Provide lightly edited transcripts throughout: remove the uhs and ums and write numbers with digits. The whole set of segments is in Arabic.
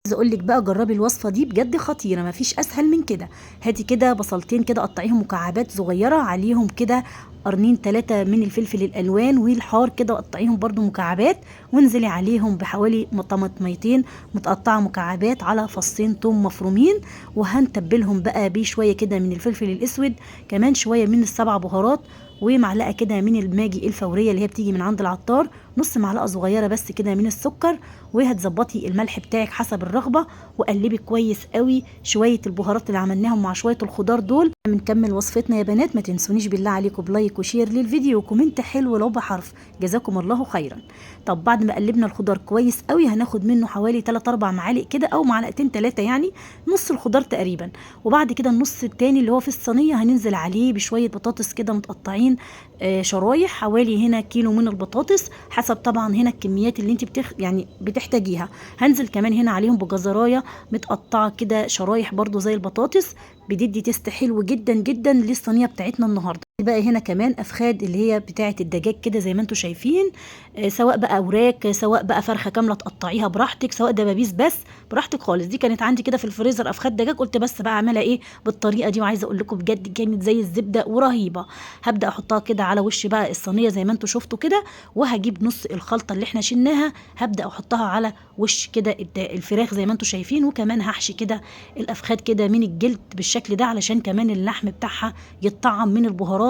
عايزه اقول لك بقى جربي الوصفه دي بجد خطيره، مفيش اسهل من كده. هاتي كده بصلتين كده قطعيهم مكعبات صغيره، عليهم كده قرنين 3 من الفلفل الالوان والحار كده قطعيهم برده مكعبات، وانزلي عليهم بحوالي طماطميتين متقطعه مكعبات على فصين توم مفرومين، وهنتبلهم بقى بشويه كده من الفلفل الاسود، كمان شويه من السبع بهارات، ومعلقه كده من الماجي الفوريه اللي هي بتيجي من عند العطار، نص معلقه صغيره بس كده من السكر، وهتظبطي الملح بتاعك حسب الرغبه، وقلبي كويس قوي شويه البهارات اللي عملناهم مع شويه الخضار دول. بنكمل وصفتنا يا بنات، ما تنسونيش بالله عليكم بلايك وشير للفيديو وكومنت حلو لو بحرف، جزاكم الله خيرا. طب بعد ما قلبنا الخضار كويس قوي هناخد منه حوالي 3 4 معالق كده او معلقتين 3 يعني، نص الخضار تقريبا، وبعد كده النص التاني اللي هو في الصينيه هننزل عليه بشويه بطاطس كده متقطعين شرايح، حوالي هنا كيلو من البطاطس حسب طبعا هنا الكميات اللي انت يعني بتحتاجيها. هنزل كمان هنا عليهم بجزرايه متقطعه كده شرايح برضو زي البطاطس، بتدي تيست حلو جدا جدا للصينيه بتاعتنا النهارده. بقى هنا كمان افخاد اللي هي بتاعه الدجاج كده زي ما انتم شايفين، سواء بقى اوراق سواء بقى فرخه كامله تقطعيها براحتك، سواء دبابيس بس براحتك خالص. دي كانت عندي كده في الفريزر افخاد دجاج، قلت بس بقى اعملها ايه بالطريقه دي، وعايزه اقول لكم بجد كانت زي الزبده ورهيبه. هبدا احطها كده على وش بقى الصينيه زي ما انتم شفتوا كده، وهجيب نص الخلطه اللي احنا شلناها هبدا احطها على وش كده الفراخ زي ما انتم شايفين، وكمان هحشي كده الافخاد كده من الجلد بالشكل ده علشان كمان اللحم بتاعها يتطعم من البهارات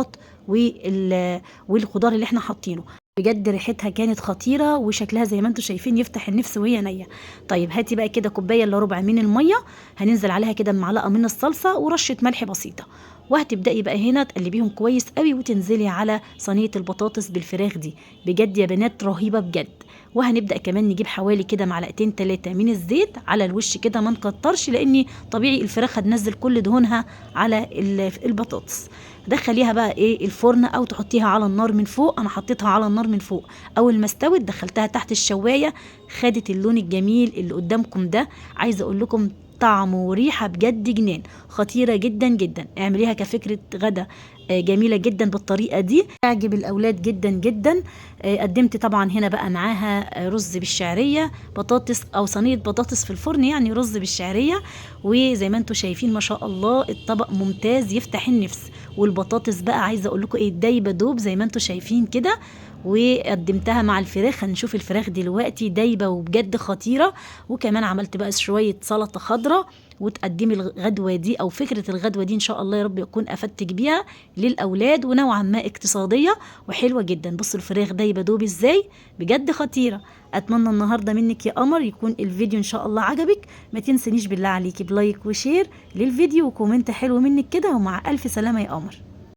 والخضار اللي احنا حاطينه. بجد ريحتها كانت خطيره وشكلها زي ما انتم شايفين يفتح النفس وهي نيه. طيب هاتي بقى كده كوبايه الا ربع من الميه، هننزل عليها كده بمعلقه من الصلصه ورشه ملح بسيطه، وهتبداي بقى هنا تقلبيهم كويس قوي وتنزلي على صينيه البطاطس بالفراخ دي، بجد يا بنات رهيبه بجد. وهنبدا كمان نجيب حوالي كده معلقتين 3 من الزيت على الوش كده، ما نكترش لاني طبيعي الفراخ هتنزل كل دهونها على البطاطس. دخليها بقى ايه الفرن او تحطيها على النار من فوق، انا حطيتها على النار من فوق، اول ما استوت دخلتها تحت الشوايه خدت اللون الجميل اللي قدامكم ده. عايزه اقول لكم طعم وريحه بجد جنان، خطيره جدا جدا. اعمليها كفكره غدا جميله جدا بالطريقه دي، تعجب الاولاد جدا جدا. قدمت طبعا هنا بقى معاها رز بالشعريه، بطاطس او صينيه بطاطس في الفرن يعني رز بالشعريه، وزي ما انتم شايفين ما شاء الله الطبق ممتاز يفتح النفس. والبطاطس بقى عايزه اقول لكم ايه دايبه دوب زي ما انتم شايفين كده، وقدمتها مع الفراخ. هنشوف الفراخ دلوقتي دايبه وبجد خطيره. وكمان عملت بقى شويه سلطه خضراء، وتقدمي الغدوه دي او فكره الغدوه دي ان شاء الله يا رب يكون افدتك بيها للاولاد، ونوعا ما اقتصاديه وحلوه جدا. بصوا الفراخ دايبه دوب ازاي، بجد خطيره. اتمنى النهارده منك يا قمر يكون الفيديو ان شاء الله عجبك، ما تنسنيش بالله عليكي بلايك وشير للفيديو وكومنت حلو منك كده، ومع الف سلامه يا قمر.